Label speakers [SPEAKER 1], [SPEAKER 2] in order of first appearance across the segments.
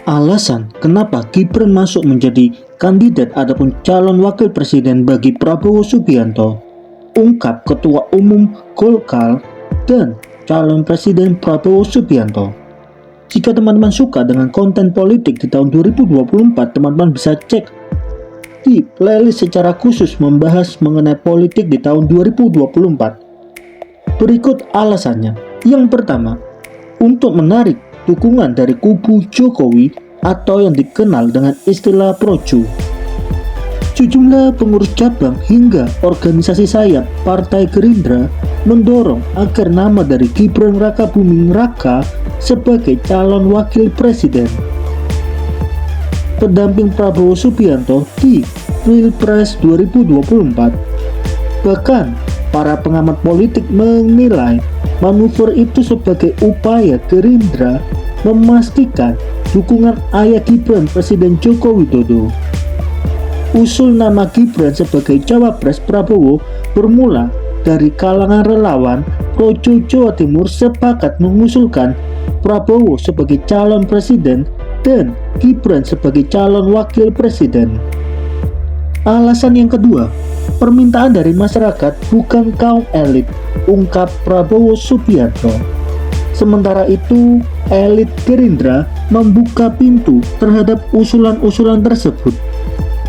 [SPEAKER 1] Alasan kenapa Gibran masuk menjadi kandidat ataupun calon wakil presiden bagi Prabowo Subianto, ungkap Ketua Umum Golkar dan calon presiden Prabowo Subianto. Jika teman-teman suka dengan konten politik di tahun 2024, teman-teman bisa cek di playlist secara khusus membahas mengenai politik di tahun 2024. Berikut alasannya. Yang pertama, untuk menarik dukungan dari kubu Jokowi atau yang dikenal dengan istilah projo. Sejumlah pengurus cabang hingga organisasi sayap Partai Gerindra mendorong agar nama dari Gibran Rakabuming Raka sebagai calon wakil presiden pendamping Prabowo Subianto di Pilpres 2024. Bahkan para pengamat politik menilai manuver itu sebagai upaya Gerindra memastikan dukungan ayah Gibran Presiden Joko Widodo. Usul nama Gibran sebagai cawapres Prabowo bermula dari kalangan relawan Projo Jawa Timur sepakat mengusulkan Prabowo sebagai calon presiden dan Gibran sebagai calon wakil presiden. Alasan yang kedua, permintaan dari masyarakat bukan kaum elit, ungkap Prabowo Subianto. Sementara itu, elit Gerindra membuka pintu terhadap usulan-usulan tersebut.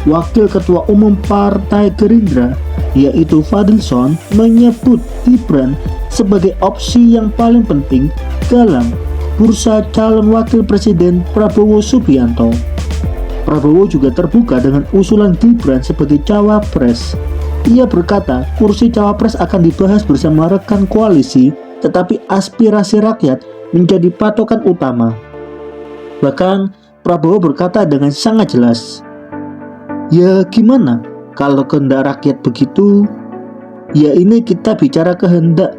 [SPEAKER 1] Wakil Ketua Umum Partai Gerindra, yaitu Fadlizon, menyebut Gibran sebagai opsi yang paling penting dalam bursa calon wakil presiden Prabowo Subianto. Prabowo juga terbuka dengan usulan Gibran sebagai cawapres. Ia berkata kursi cawapres akan dibahas bersama rekan koalisi, tetapi aspirasi rakyat menjadi patokan utama. Bahkan Prabowo berkata dengan sangat jelas, "Ya gimana kalau kehendak rakyat begitu? Ya ini kita bicara kehendak.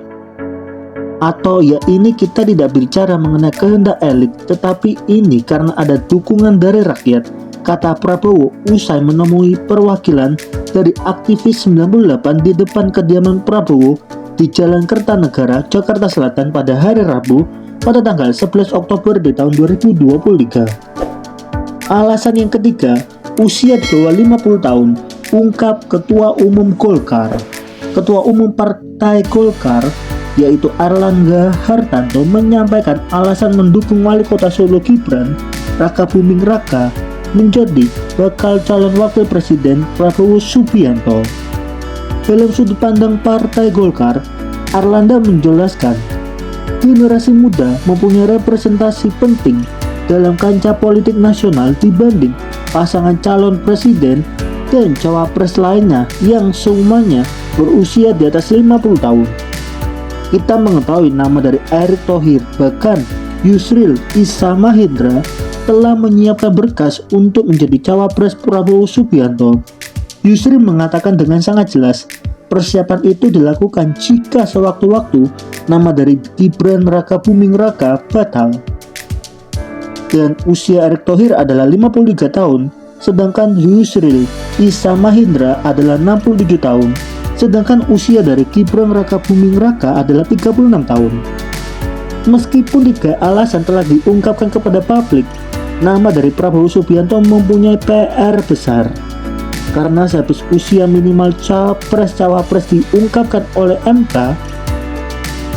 [SPEAKER 1] Atau ya ini kita tidak bicara mengenai kehendak elit, tetapi ini karena ada dukungan dari rakyat," kata Prabowo usai menemui perwakilan dari aktivis 98 di depan kediaman Prabowo di Jalan Kertanegara, Jakarta Selatan pada hari Rabu pada tanggal 11 Oktober di tahun 2023. Alasan yang ketiga, usia di bawah 50 tahun, ungkap Ketua Umum Golkar. Ketua Umum Partai Golkar yaitu Airlangga Hartarto menyampaikan alasan mendukung Wali Kota Solo Gibran Rakabuming Raka menjadi bakal calon wakil presiden Prabowo Subianto. Dalam sudut pandang Partai Golkar, Airlangga menjelaskan generasi muda mempunyai representasi penting dalam kancah politik nasional dibanding pasangan calon presiden dan cawapres lainnya yang semuanya berusia di atas 50 tahun. Kita mengetahui nama dari Erick Thohir, bahkan Yusril Issa Mahendra telah menyiapkan berkas untuk menjadi cawapres Prabowo Subianto. Yusril mengatakan dengan sangat jelas, persiapan itu dilakukan jika sewaktu-waktu nama dari Gibran Rakabuming Raka batal. Dan usia Erick Thohir adalah 53 tahun, sedangkan Yusril Issa Mahendra adalah 67 tahun. Sedangkan usia dari Gibran Rakabuming Raka adalah 36 tahun. Meskipun tiga alasan telah diungkapkan kepada publik, nama dari Prabowo Subianto mempunyai PR besar. Karena sehabis usia minimal capres-cawapres diungkapkan oleh MK,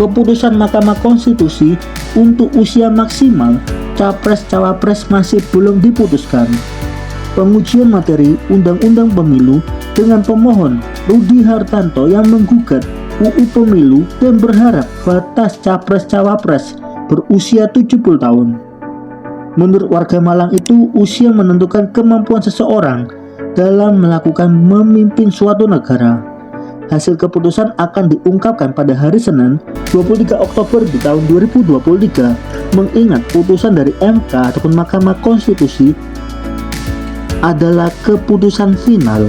[SPEAKER 1] keputusan Mahkamah Konstitusi untuk usia maksimal capres-cawapres masih belum diputuskan. Pengujian materi Undang-Undang Pemilu dengan pemohon Rudi Hartanto yang menggugat UU Pemilu dan berharap batas capres-cawapres berusia 70 tahun. Menurut warga Malang itu, usia menentukan kemampuan seseorang dalam melakukan memimpin suatu negara. Hasil keputusan akan diungkapkan pada hari Senin 23 Oktober di tahun 2023, mengingat putusan dari MK ataupun Mahkamah Konstitusi adalah keputusan final.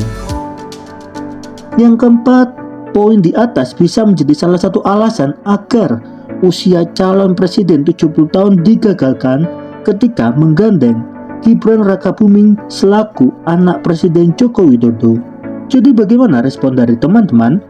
[SPEAKER 1] Yang keempat, poin di atas bisa menjadi salah satu alasan agar usia calon presiden 70 tahun digagalkan ketika menggandeng Gibran Rakabuming selaku anak Presiden Joko Widodo. Jadi bagaimana respon dari teman-teman?